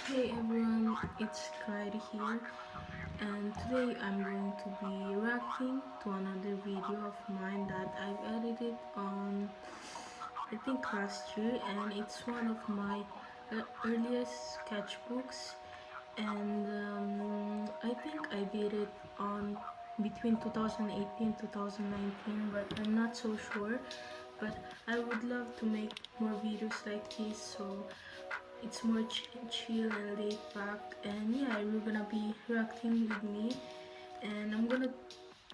Hey everyone, it's Clyde here, and today I'm going to be reacting to another video of mine that I've edited on I think last year, and it's one of my earliest sketchbooks, and I think I did it on between 2018 2019, but I'm not so sure. But I would love to make more videos like this, so it's more chill and laid back. And yeah, you're gonna be reacting with me, and I'm gonna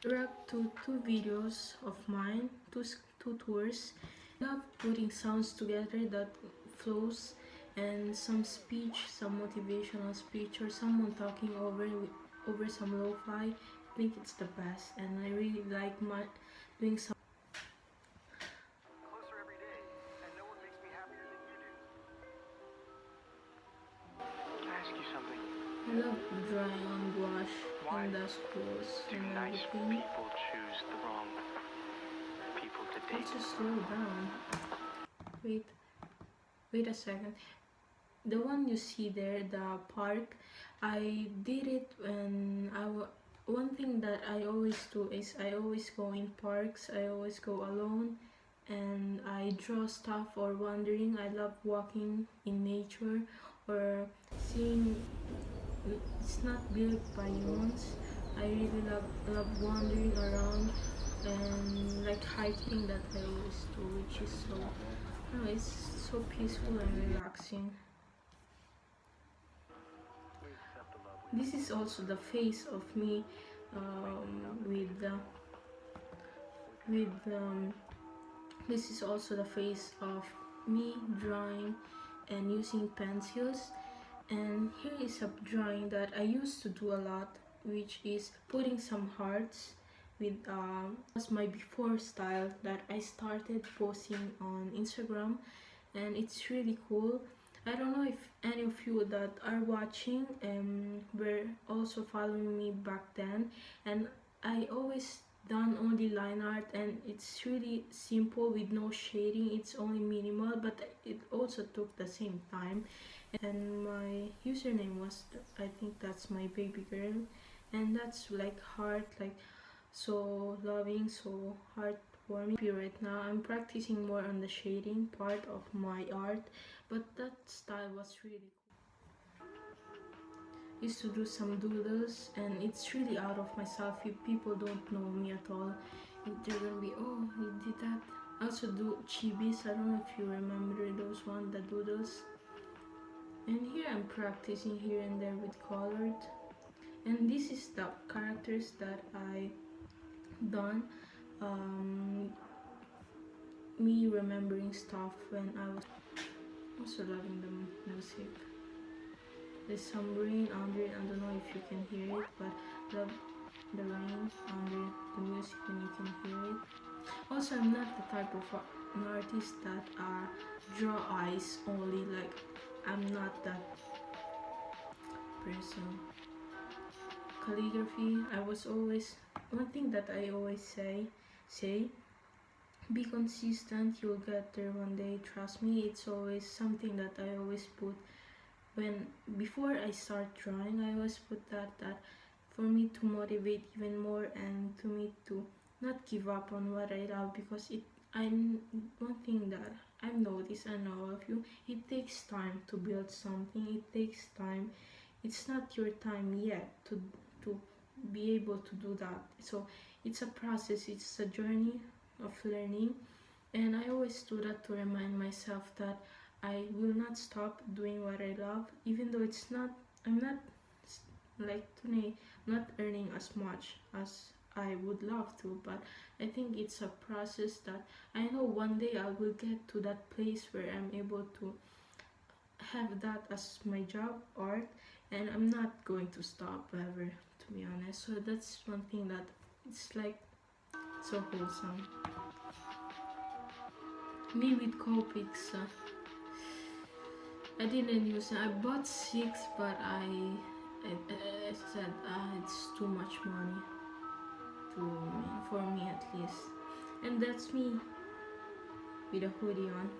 react to two videos of mine, two tours. I love putting sounds together that flows, and some speech, some motivational speech, or someone talking over some lo-fi. I think it's the best, and I really like doing some. Closer every day, and no one makes me happier than you do. Can I ask you something? I love drawing on gouache Why and the schools do and nice everything. people choose the wrong people to date? Let's just slow down. Wait, wait a second. The one you see there, the park, I did it when one thing that I always do is I always go in parks, I always go alone, and I draw stuff or wandering. I love walking in nature or seeing. It's not built by humans. I really love wandering around and like hiking that I always do, which is so, no, it's so peaceful and relaxing. This is also the face of me with this is also the face of me drawing and using pencils. And here is a drawing that I used to do a lot, which is putting some hearts with was my before style that I started posting on Instagram, and it's really cool. I don't know if any of you that are watching were also following me back then, and I always done only line art, and it's really simple with no shading. It's only minimal, but it also took the same time. And my username was, I think that's my baby girl, and that's like heart, like so loving, so heartwarming. Right now I'm practicing more on the shading part of my art, but that style was really cool. Used to do some doodles, and it's really out of myself. If people don't know me at all, they're gonna be, oh, he did that. I also do chibis. I don't know if you remember those the doodles. And here I'm practicing here and there with colored, and this is the characters that I done, me remembering stuff when I was also loving the music. There's some rain under it. I don't know if you can hear it, but love the rain under the music when you can hear it. Also, I'm not the type of an artist that draw eyes only. Like, I'm not that person. Calligraphy, I was always, one thing that I always say, be consistent, you'll get there one day, trust me. It's always something that I always put when before I start drawing. I always put that for me to motivate even more, and to me to not give up on what I love, because I'm one thing that I've noticed, I know of you, it takes time to build something. It takes time. It's not your time yet to be able to do that. So it's a process, it's a journey of learning, and I always do that to remind myself that I will not stop doing what I love, even though I'm not like today, not earning as much as I would love to, but I think it's a process that I know one day I will get to that place where I'm able to have that as my job, art, and I'm not going to stop ever, to be honest. So that's one thing that it's like so wholesome. Me with Copics, I didn't use it. I bought 6, but I said it's too much money for me at least. And that's me with a hoodie on.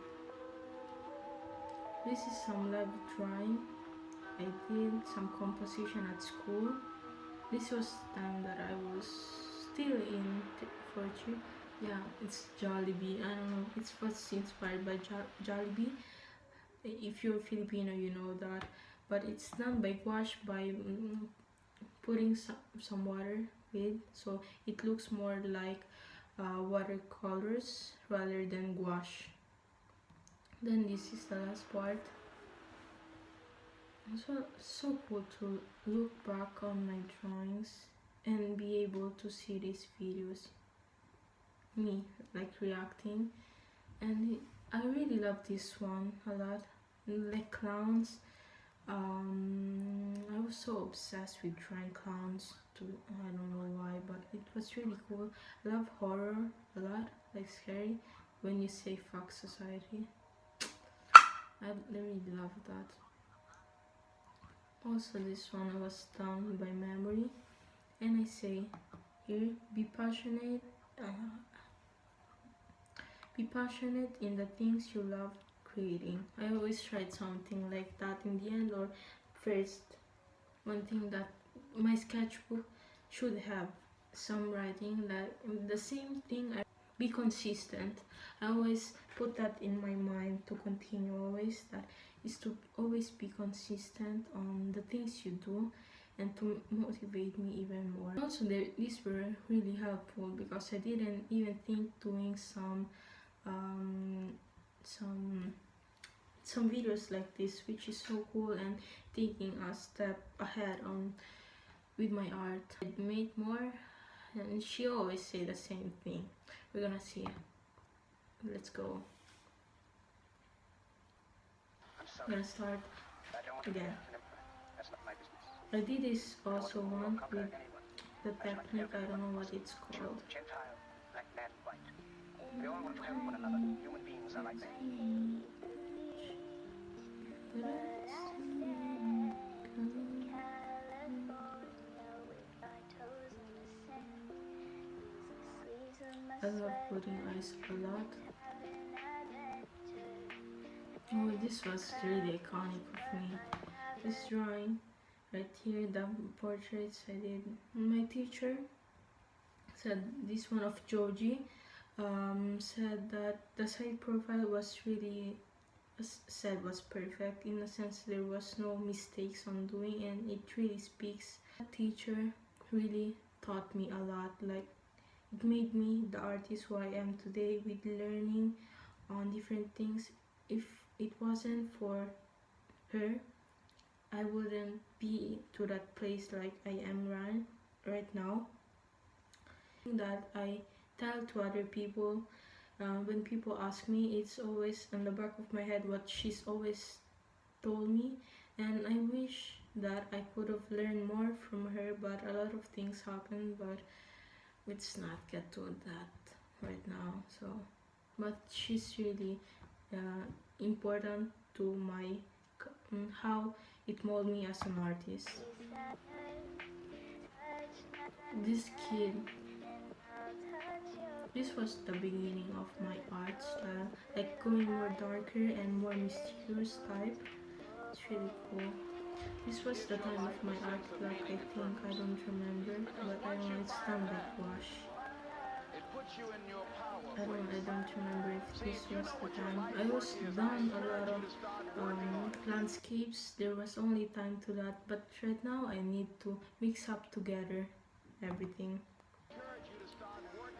This is some live drawing. I did some composition at school. This was the time that I was still in fourth year. Yeah, it's Jollibee. I don't know. It was inspired by Jollibee. If you're Filipino, you know that. But it's done by gouache by putting some water with, so it looks more like watercolors rather than gouache. Then this is the last part. So cool to look back on my drawings and be able to see these videos, me like reacting, and I really love this one a lot, like clowns. I was so obsessed with drawing clowns too. I don't know why, but it was really cool. I love horror a lot, like scary. When you say fuck society, I really love that. Also, this one was done by memory, and I say here, be passionate in the things you love creating. I always tried something like that in the end, or first. One thing that my sketchbook should have some writing, that the same thing. I be consistent. I always put that in my mind to continue always, that is to always be consistent on the things you do and to motivate me even more. Also, these were really helpful because I didn't even think doing some videos like this, which is so cool, and taking a step ahead on with my art. I made more, and she always say the same thing. We're gonna see. Let's go. I'm gonna start again. I did this also one with the technique, I don't know what it's called. We all want to help one another. Human beings are like that. I love putting eyes a lot. Oh, this was really iconic of me. This drawing right here, the portraits I did. My teacher said this one of Joji said that the side profile was really was perfect, in the sense there was no mistakes on doing, and it really speaks. That teacher really taught me a lot, like it made me the artist who I am today, with learning on different things. If it wasn't for her, I wouldn't be to that place like I am right now. That I tell to other people, when people ask me, it's always in the back of my head what she's always told me, and I wish that I could have learned more from her, but a lot of things happened, but let's not get to that right now. So, but she's really important to my how it molded me as an artist. This kid, this was the beginning of my art style, like going more darker and more mysterious type. It's really cool. This was the time of my art block, I think. I don't remember, but I know it's done by gouache. I don't remember if this was the time. I was done a lot of landscapes. There was only time to that, but right now I need to mix up together everything.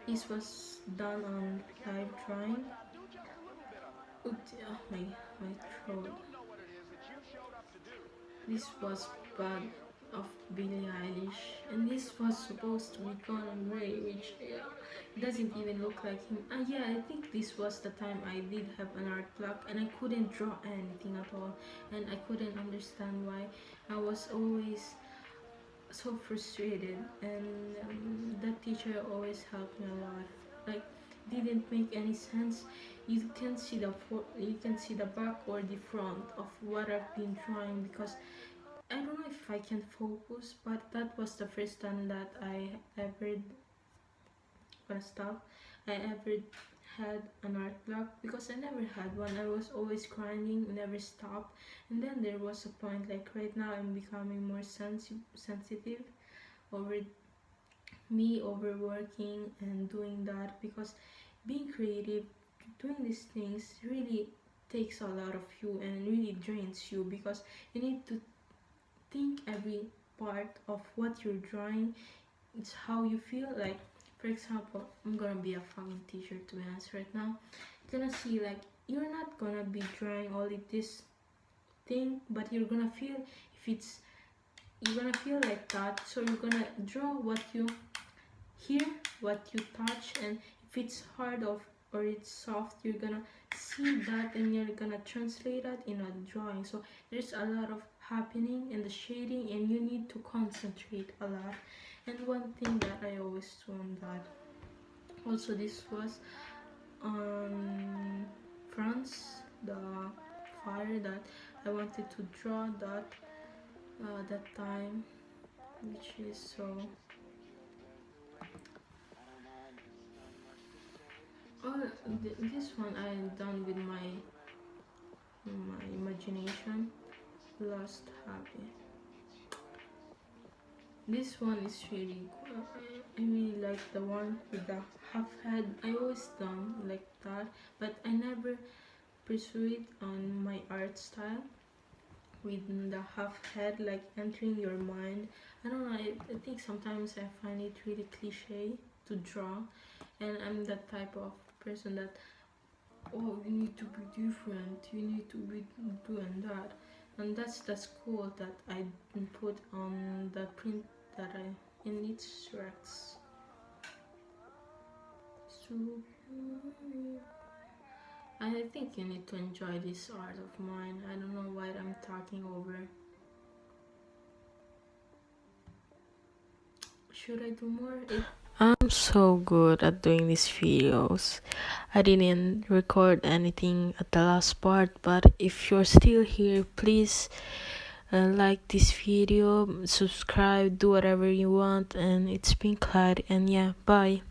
This was done on live drawing. Oops, oh, my throat. This was Bad of Billie Eilish, and this was supposed to be Conan Gray, which doesn't even look like him. Yeah, I think this was the time I did have an art block and I couldn't draw anything at all, and I couldn't understand why. I was always so frustrated, and that teacher always helped me a lot. Like, didn't make any sense. You can see the back or the front of what I've been drawing, because I don't know if I can focus, but that was the first time that I ever had an art block because I never had one. I was always grinding, never stopped. And then there was a point, like right now I'm becoming more sensitive over me overworking and doing that, because being creative, doing these things really takes a lot of you and really drains you, because you need to think every part of what you're drawing. It's how you feel. Like for example, I'm gonna be a fucking teacher, to be honest, right now. You're gonna see, like, you're not gonna be drawing all of this thing, but you're gonna feel, if it's, you're gonna feel like that, so you're gonna draw what you hear, what you touch, and if it's hard or it's soft, you're gonna see that and you're gonna translate that in a drawing. So there's a lot of happening in the shading and you need to concentrate a lot. And one thing that I always do on that, also this was on France, the fire that I wanted to draw that that time, which is so. Oh, this one I done with my imagination. Lost happy. This one is really good. I really like the one with the half head. I always done like that, but I never pursue it on my art style with the half head, like entering your mind. I don't know, I think sometimes I find it really cliche to draw, and I'm that type of person that, oh, you need to be different, you need to be doing that, and that's cool that I put on the print that I in its Rex. So I think you need to enjoy this art of mine. I don't know why I'm talking over. Should I do more? I'm so good at doing these videos. I didn't record anything at the last part, but if you're still here, please like this video, subscribe, do whatever you want. And it's been Clyde, and yeah, bye.